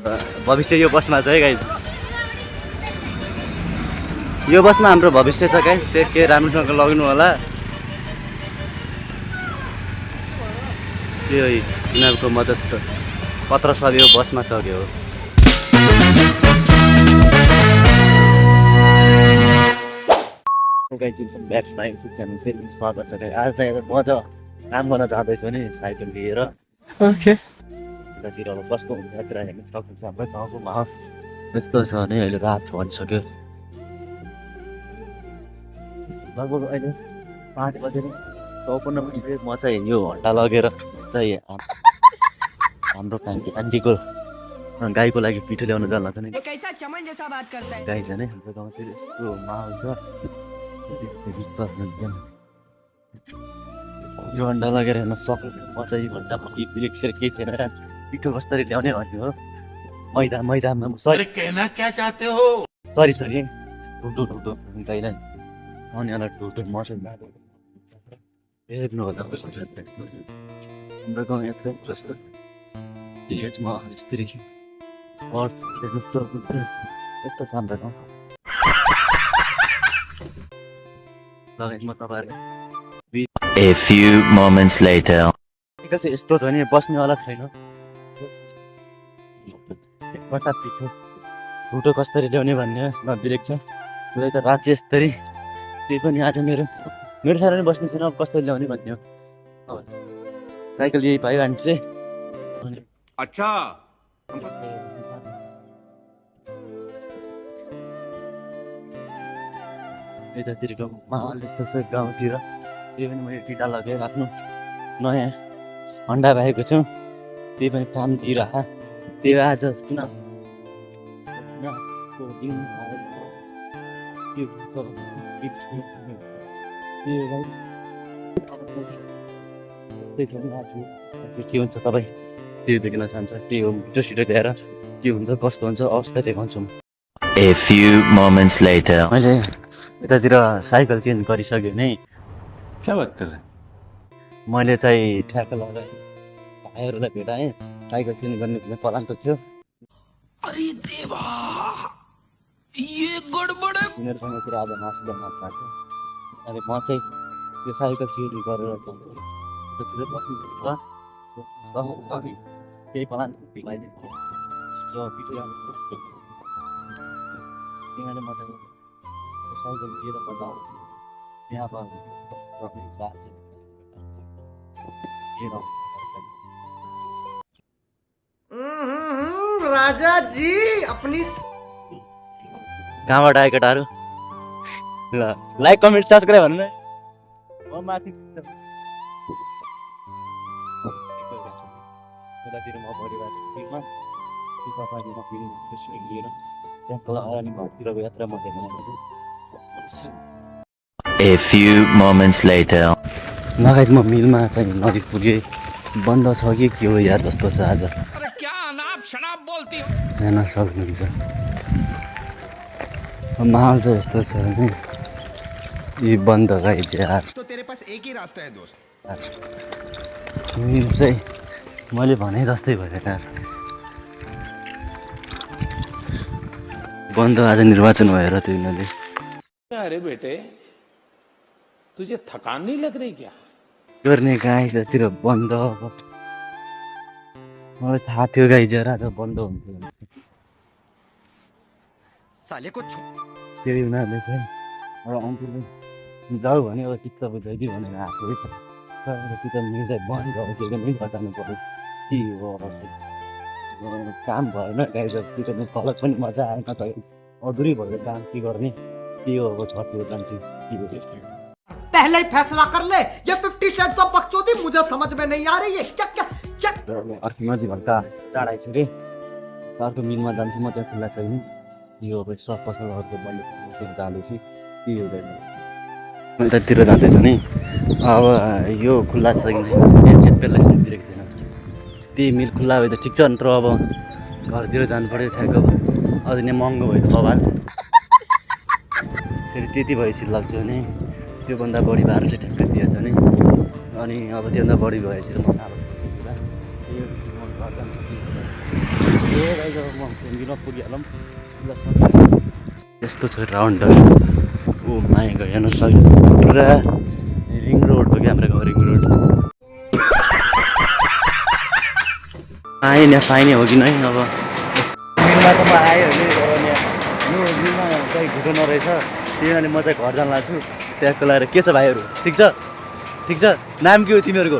भविष्य यो बसमा छ है गाइज। यो बसमा हाम्रो भविष्य छ गाइज। टेक केयर, राम्रोसँग लग्नु होला। त्यो यिनीहरूको मद्दत पत्र सब यो बसमा छ के हो। स्वागत छ। आज चाहिँ म त काम गर्न जाँदैछु नि साइकल लिएर। ओके यतातिर अब कस्तो हुन्छ कुरा हेर्न सक्नुहुन्छ। हाम्रो गाउँको माहौल यस्तो छ भने अहिले रात भनिसक्यो। लगभग अहिले 5 बजेर 54 मिनट म चाहिँ यो हन्डा लगेर चाहिँ हाम्रो आन्टीको गाईको लागि पिठो ल्याउन जान लाग्छ नि। गाई जाने हाम्रो गाउँतिर यस्तो माहौल छ। यो अन्डा लगेर हेर्न सक्नु। म चाहिँ भन्दामा इलेक्सन केही छैन। पिठो कसरी ल्याउने भन्ने हो। मैदामा सरी कहना क्या चाहते हो? सरी टुटो गाईलाई अनि अलग टुटो मसँग हेर्नु होला। हाम्रो गाउँ एकदम जस्तो डेटमा यस्तरी हेर्नु सक्नुहुन्छ। यस्तो छ हाम्रो गाउँ। म तपाईँहरू A few moments later. यस्तो छ नि बस्नेवाला छैन। एकपल्ट पिठो टुटो कसरी ल्याउने भन्ने नबिरेको छ। पुरै त राज्य स्तरी त्यही पनि आज मेरो सानो नि बस्ने छैन। अब कसरी ल्याउने भन्ने हो। साइकल यही पायो आन्टीले। अच्छा यतातिरको माहौल यस्तो छ गाउँतिर। त्यही पनि मैले टिका लगेर आफ्नो नयाँ हन्डा भएको छु। त्यही पनि काम दिइरह। त्यो आज चुनाव के हुन्छ तपाईँ त्यो देख्न चाहन्छ। त्यही हो छिटो ल्याएर के हुन्छ कस्तो हुन्छ अवस्था देखाउँछु। A few moments later. मैले यतातिर साइकल चेन्ज गरिसकेँ नै। क्या बात कर रहे हैं? मैले चाहिँ ठ्याक्क लगाएँ भाइहरूलाई भेटाएँ। साइकल चेन्ज गर्ने पलानको थियो। अरे देवा ये गडबड है। यिनीहरूसँगतिर आज मासु ल्याउन चाहन्छु। अनि म चाहिँ त्यो साइकल चेन्ज गरेर केही पलान भिलाइदिनु र पिठो तिमीले म चाहिँ साइकल लिएर म जान्छु। यहाँ राजा जी अपनी कहाँबाट आयो केटाहरू? ल लाइक कमेन्ट सब्सक्राइब भन्नु न। म माथि यतातिर म परिवारमा लिएर त्यहाँ घरतिरको यात्रा म हेर्नु। A few moments later. लगायत म मिलमा चाहिँ नजिक पुगेँ। बन्द छ कि के हो यार जस्तो छ आज। अरे क्या अनाप शनाप बोलती हो? हेर्न सक्नुहुन्छ माहौल चाहिँ यस्तो छ नि। यी बन्द गाई चाहिँ यार। तो तेरे पास एक ही रास्ता है दोस्त। मिल चाहिँ मैले भने जस्तै भयो यार। बन्द आज निर्वाचन भएर त्यो उनीहरूले। अरे बेटे तुझे थकान नहीं लग रही क्या? गर्ने गाईतिर बन्द। मलाई थाहा थियो गाई चाहिँ आज बन्द हुन्छ। साले को फेरि उनीहरूले चाहिँ एउटा अङ्कुरले जाऊ भने अब चित्त बुझाइदियो भनेर आएको है। तर चित्त मिल्दै बन्द हो। त्यो पनि बचाउनु पऱ्यो। के हो काम भएन गाई चित्त तलब पनि मजा आएन। अधुरै भयो काम के गर्ने। के हो अब छट्यो जान्छु के हो। पहले ही फैसला कर ले। ये 50 शेड्स ऑफ बकचोदी मुझे समझ में नहीं आ रही है। क्या अर्को नजिक भन्दा टाढा आइसक्यो रे। अर्को मिलमा जान्छु म। त्यहाँ खुल्ला छैन। यो अब सब पसलहरूको मैले जाँदैछु। के हो यतातिर जाँदैछु नि। अब यो खुल्ला छ कि यहाँ चेप्पेलैसँग बिरेको छैन। त्यही मिल खुल्ला भयो त ठिक छ। नत्र अब घरतिर जानु पऱ्यो ठ्याक्क। अझ नै महँगो भयो त बबाल। फेरि त्यति भएपछि लाग्छ नि। त्योभन्दा बढी भार चाहिँ ठ्याक्क दिएछ नि। अनि अब त्योभन्दा बढी भएपछि त म गाइस अब म एन्जिनमा पुगिहालौँ यस्तो छ राउन्डर ओ माइ गड हेर्नु सक्यो पुरा रिङ रोड हो कि हाम्रो गाउँ रिङ रोड पाइने हो कि नै अब मिलमा त म आयो भने अब यहाँ यो मिलमा चाहिँ घुटो नरहेछ त्यही भने म चाहिँ घर जान लाग्छु त्यहाँको लगाएर के छ भाइहरू ठिक छ नाम के हो तिमीहरूको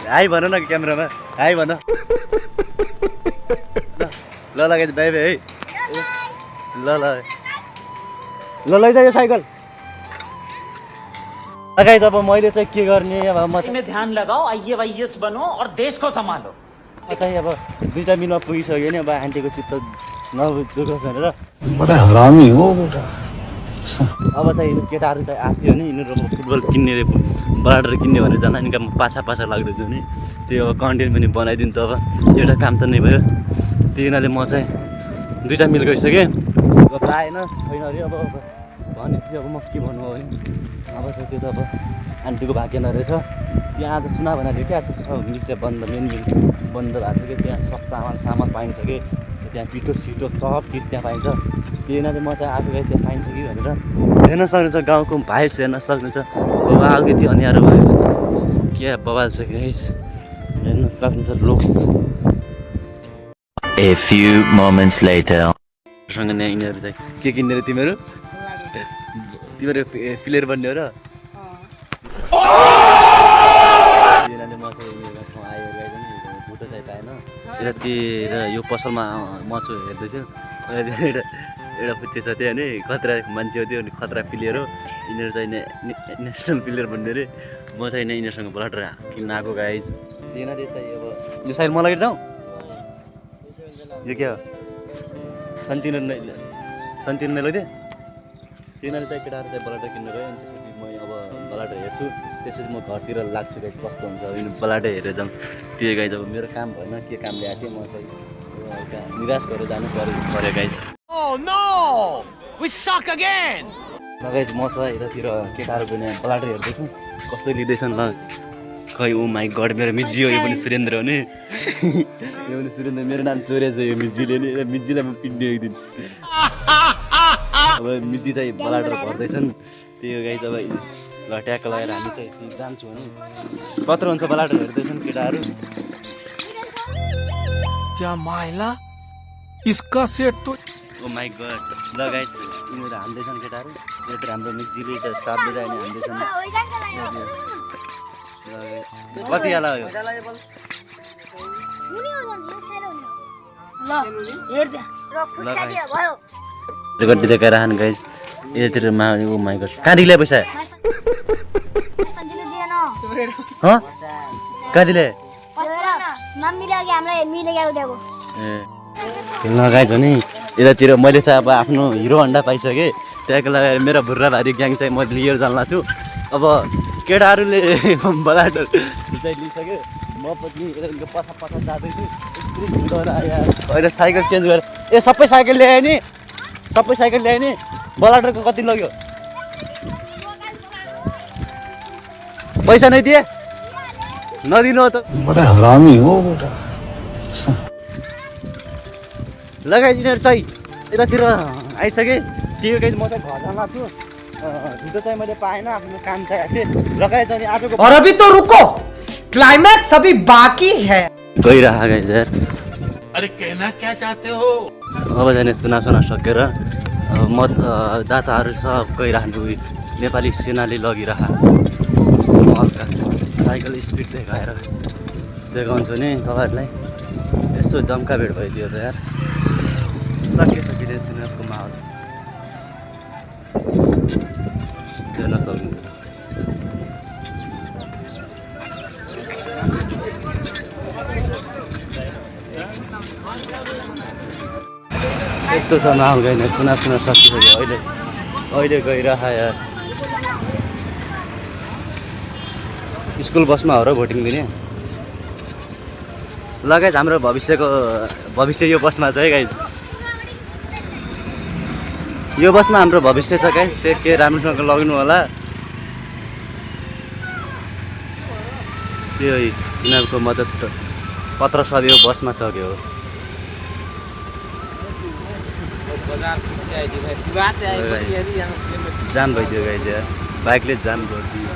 हाई भन न क्यामेरामा हाई भन ल लगाइ बाई बाई है ल लैजा यो साइकल लगाइ अब मैले चाहिँ के गर्ने अब म में ध्यान लगाओ आईएएस बनो और देश को संभालो चाहिँ अब 2 मिनटमा पुगिसक्यो नि अब आन्टीको चित्त नदुखोस् भनेर बडा हरामी हो बेटा अब चाहिँ केटाहरू चाहिँ आएको थियो नि यिनीहरू अब फुटबल किन्ने रे बलाडर किन्ने भनेर जान नि पाछा लाग्दैछु नि त्यो अब कन्टेन्ट पनि बनाइदिनु त अब एउटा काम त नै भयो त्यही हुनाले म चाहिँ 2 मिल गइसकेँ अब पाएन छैन अरे अब भनेपछि अब म के भन्नु हो भने अब चाहिँ त्यो त अब आन्टीको भाग्य नरहेछ त्यहाँ आज चुनाव भनेको क्या मिल चाहिँ बन्द मेन मिल बन्द भएको छ कि त्यहाँ सब सामान पाइन्छ कि त्यहाँ पिठो सिटो सब चिज त्यहाँ पाइन्छ त्यही हुनाले म चाहिँ आफू गएँ त्यहाँ पाइन्छ कि भनेर हेर्न सक्नुहुन्छ गाउँको भाइब्स हेर्न सक्नुहुन्छ बाबा अलिकति अनिहारो भयो भने के बवाल छ कि हेर्न सक्नुहुन्छ looks A few moments later. सँग नै यिनीहरू चाहिँ के किन्ने रे तिमीहरू प्लेयर बन्ने हो र यिनीहरूले म चाहिँ मेरो ठाउँ आयो गएर भुटो चाहिँ पाएन यतातिर यो पसलमा मचो हेर्दैथ्यो एउटा पुच्चे छ त्यो नि खतरा मान्छे हो त्यो अनि खतरा प्लेयर हो यिनीहरू चाहिँ नेसनल प्लेयर बन्ने अरे म चाहिँ यिनीहरूसँग बलाटर किन्न आएको गाइज यिनीहरूले चाहिँ अब यो साइड मलाई जाउँ यो के हो शान्तिनगर नै लैदिए तिनीहरूले चाहिँ केटाहरू चाहिँ बलाटा किन्न गयो अनि त्यसपछि म अब बलाटा हेर्छु त्यसपछि म घरतिर लाग्छु गाइज कस्तो हुन्छ बलाटा हेरेर जाउँ त्यो गाइज अब मेरो काम भएन के काम ल्याएको थिएँ म चाहिँ एउटा निराश भएर जानु पऱ्यो गाइज गाइज म चाहिँ यतातिर केटाहरूको यहाँ बलाटा हेर्दैछु कस्तो लिँदैछन् ल खै ओ माई गड मेरो मिजी हो यो पनि सुरेन्द्र हो नि यो पनि सुरेन्द्र मेरो नाम चोरे छ यो मिजीले नि मिजीलाई म पिट्ने एक दिन अब मिजी चाहिँ बलाटर भर्दैछन् त्यो गाइज अब ल ट्याक्क लगाएर हामी चाहिँ जान्छौँ भने कत्रो हुन्छ बलाटर हेर्दैछन् केटाहरू ओ माई गड ल गाइज यिनीहरू हान्दैछन् केटाहरू यता हाम्रो मिजीले त स्टाफले चाहिँ हान्दैछन् कति हाल यो गड्डी देखाएर हान गाइज यतातिर मा ओ माई गड कहाँ दिले पैसा कहाँ दिले ल गाइज हो नि यतातिर मैले चाहिँ अब आफ्नो हिरो हन्डा पाइसकेँ त्यहाँको लगाएर मेरो भुर्रा भारी ग्याङ चाहिँ म लिएर जान लाग्छु अब केटाहरूले बलाटर चाहिँ लिइसक्यो म पनि पछा जाँदैछु अहिले साइकल चेन्ज गरेर ए सबै साइकल ल्यायो नि बलाटरको कति लग्यो पैसा नै दिए नदिनु हो त बडा हरामी हो बेटा लगाइदिनेहरू चाहिँ यतातिर आइसकेँ त्यो गाइज म चाहिँ घर जान लाग्छु ढुटो चाहिँ मैले पाएन आफ्नो काम चाहिँ थिएँ लगाए चाहिँ आजको और अभी तो रुको क्लाइमैक्स अभी बाकी है गइरह गाइज यार अरे कहना क्या चाहते हो अब जाने चुनाव सकेर अब म दाताहरू सब गइरहनु नेपाली सेनाले लगिरह हल्का साइकल स्पिड देखाउँछु नि तपाईँहरूलाई यस्तो जम्का भेट भइदियो त यार सकिँदै चुनावको माहौल हेर्न सक्नुहुन्छ यस्तो छ माहौल गएन चुनाव सकिसक्यो अहिले गइरह यार स्कुल बसमा हो र भोटिङ दिने ल गाइज हाम्रो भविष्य यो बसमा छ है गाइज यो बसमा हाम्रो भविष्य छ गाइज टेक केयर राम्रोसँग लग्नु होला त्यो चुनावको मद्दत पत्र सर्यो बसमा चढ्यो जाम भइदियो गाइज यार बाइकले जाम गरिदियो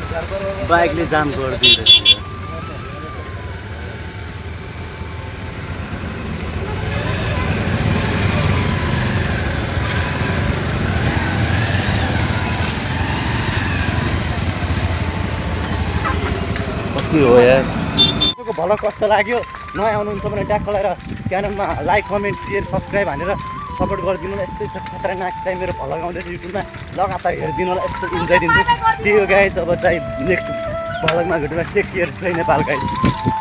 कस्तो हो यार भल कस्तो लाग्यो नयाँ आउनुहुन्छ भने ट्याग लगाएर च्यानलमा लाइक कमेन्ट सेयर सब्सक्राइब हानेर सपोर्ट गरिदिनु होला यस्तै खतरनाक चाहिँ मेरो भल गाउँदैछु युट्युबमा लगातार हेरिदिनु होला यस्तो इन्जोय दिन्छु त्यही हो गाइज अब चाहिँ नेक्स्ट भलगमा भेटौँला टेक केयर चाहिँ नेपाल गाइज